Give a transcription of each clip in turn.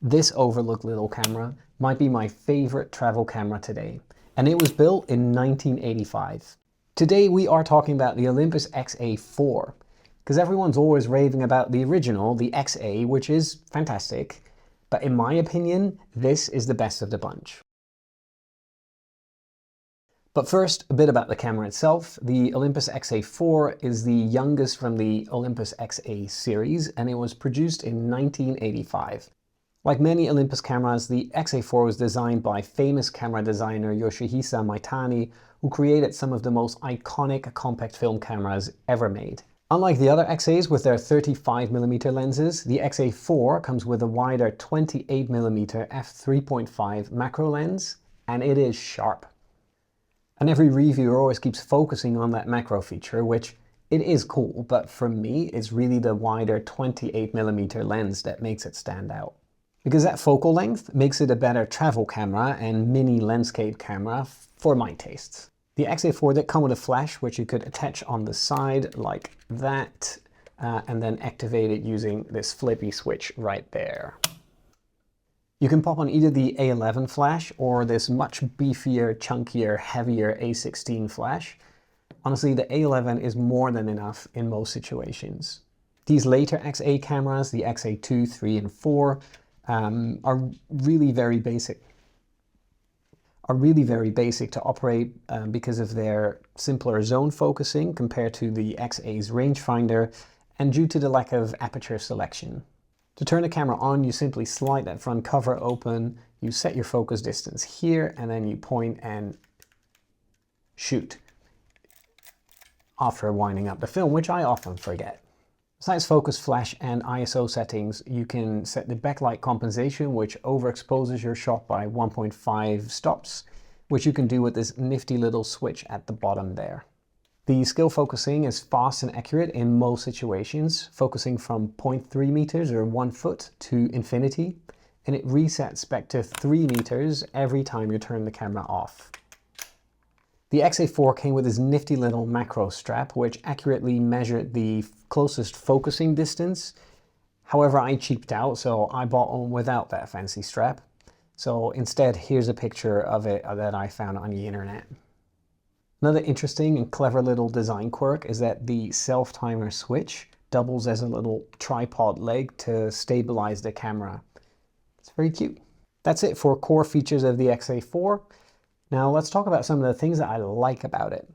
This overlooked little camera might be my favorite travel camera today, and it was built in 1985. Today we are talking about the Olympus XA4, because everyone's always raving about the original, the XA, which is fantastic, but in my opinion, this is the best of the bunch. But first, a bit about the camera itself. The Olympus XA4 is the youngest from the Olympus XA series, and it was produced in 1985. Like many Olympus cameras, the XA4 was designed by famous camera designer Yoshihisa Maitani, who created some of the most iconic compact film cameras ever made. Unlike the other XAs with their 35mm lenses, the XA4 comes with a wider 28mm f3.5 macro lens, and it is sharp. And every reviewer always keeps focusing on that macro feature, which it is cool, but for me, it's really the wider 28mm lens that makes it stand out. Because that focal length makes it a better travel camera and mini landscape camera for my tastes. The XA4 did come with a flash, which you could attach on the side like that, and then activate it using this flippy switch right there. You can pop on either the A11 flash or this much beefier, chunkier, heavier A16 flash. Honestly, the A11 is more than enough in most situations. These later XA cameras, the XA2, 3, and 4, are really very basic to operate because of their simpler zone focusing compared to the XA's rangefinder and due to the lack of aperture selection. To turn the camera on, you simply slide that front cover open, you set your focus distance here, and then you point and shoot after winding up the film, which I often forget. Besides focus, flash, and ISO settings, you can set the backlight compensation, which overexposes your shot by 1.5 stops, which you can do with this nifty little switch at the bottom there. The skill focusing is fast and accurate in most situations, focusing from 0.3 meters or 1 foot to infinity, and it resets back to 3 meters every time you turn the camera off. The XA4 came with this nifty little macro strap, which accurately measured the closest focusing distance. However, I cheaped out, so I bought one without that fancy strap. So instead, here's a picture of it that I found on the internet. Another interesting and clever little design quirk is that the self-timer switch doubles as a little tripod leg to stabilize the camera. It's very cute. That's it for core features of the XA4. Now let's talk about some of the things that I like about it.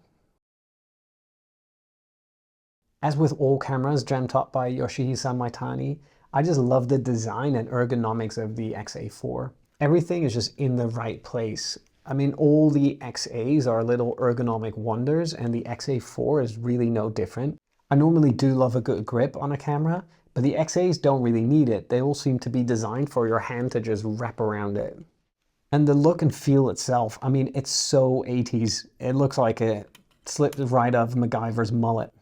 As with all cameras dreamt up by Yoshihisa Maitani, I just love the design and ergonomics of the XA4. Everything is just in the right place. I mean, all the XAs are little ergonomic wonders, and the XA4 is really no different. I normally do love a good grip on a camera, but the XAs don't really need it. They all seem to be designed for your hand to just wrap around it. And the look and feel itself, I mean, it's so 80s. It looks like it slipped right off MacGyver's mullet.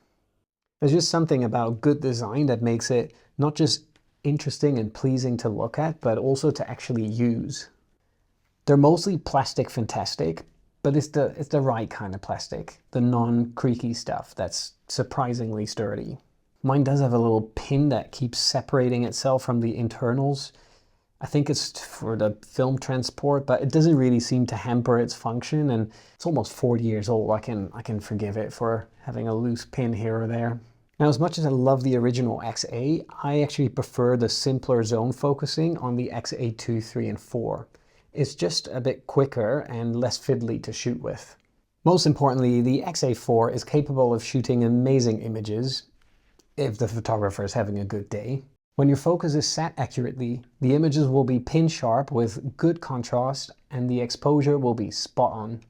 There's just something about good design that makes it not just interesting and pleasing to look at, but also to actually use. They're mostly plastic fantastic, but it's the right kind of plastic, the non-creaky stuff that's surprisingly sturdy. Mine does have a little pin that keeps separating itself from the internals. I think it's for the film transport, but it doesn't really seem to hamper its function, and it's almost 40 years old. I can forgive it for having a loose pin here or there. Now, as much as I love the original XA, I actually prefer the simpler zone focusing on the XA2, 3, and 4. It's just a bit quicker and less fiddly to shoot with. Most importantly, the XA4 is capable of shooting amazing images if the photographer is having a good day. When your focus is set accurately, the images will be pin sharp with good contrast and the exposure will be spot on.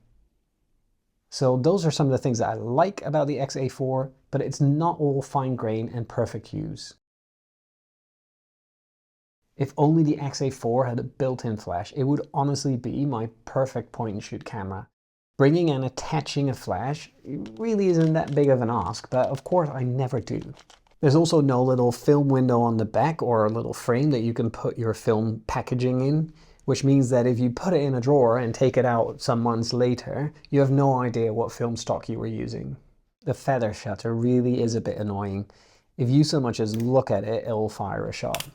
So those are some of the things that I like about the XA4, but it's not all fine grain and perfect hues. If only the XA4 had a built-in flash, it would honestly be my perfect point-and-shoot camera. Bringing and attaching a flash really isn't that big of an ask, but of course I never do. There's also no little film window on the back or a little frame that you can put your film packaging in, which means that if you put it in a drawer and take it out some months later, you have no idea what film stock you were using. The feather shutter really is a bit annoying. If you so much as look at it, it'll fire a shot.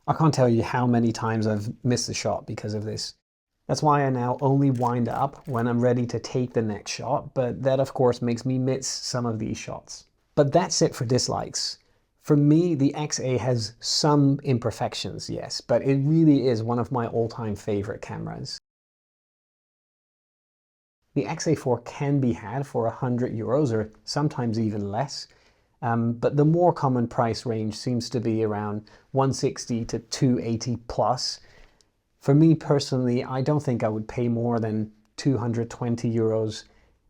I can't tell you how many times I've missed a shot because of this. That's why I now only wind up when I'm ready to take the next shot, but that of course makes me miss some of these shots. But that's it for dislikes. For me, the XA has some imperfections, yes, but it really is one of my all-time favorite cameras. The XA4 can be had for €100 or sometimes even less, but the more common price range seems to be around 160 to 280 plus. For me personally, I don't think I would pay more than €220,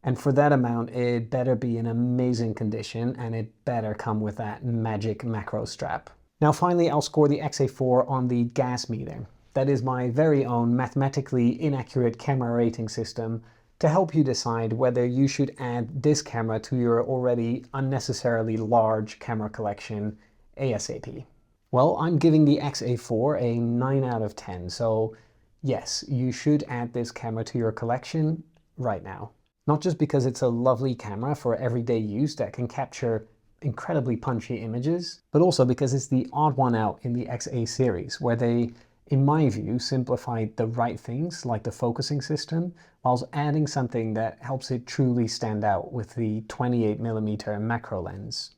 and for that amount it better be in amazing condition and it better come with that magic macro strap. Now finally, I'll score the XA4 on the G.A.S meter. That is my very own mathematically inaccurate camera rating system to help you decide whether you should add this camera to your already unnecessarily large camera collection ASAP. Well, I'm giving the XA4 a 9 out of 10, so yes, you should add this camera to your collection right now. Not just because it's a lovely camera for everyday use that can capture incredibly punchy images, but also because it's the odd one out in the XA series, where they, in my view, simplified the right things like the focusing system, whilst adding something that helps it truly stand out with the 28mm macro lens.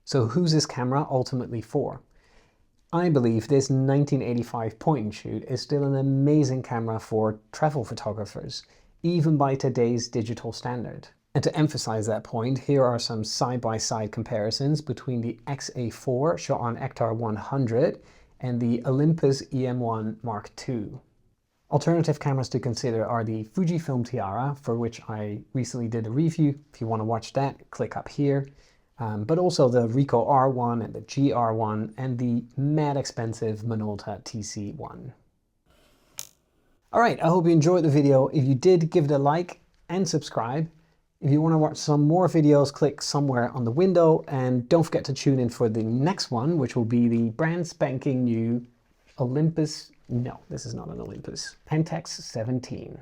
So who's this camera ultimately for? I believe this 1985 point and shoot is still an amazing camera for travel photographers, even by today's digital standard. And to emphasize that point, here are some side-by-side comparisons between the XA4 shot on Ektar 100 and the Olympus EM1 Mark II. Alternative cameras to consider are the Fujifilm Tiara, for which I recently did a review. If you want to watch that, click up here. But also the Ricoh R1 and the GR1 and the mad expensive Minolta TC1. Alright, I hope you enjoyed the video. If you did, give it a like and subscribe. If you want to watch some more videos, click somewhere on the window, and don't forget to tune in for the next one, which will be the brand spanking new Olympus, no, this is not an Olympus, Pentax 17.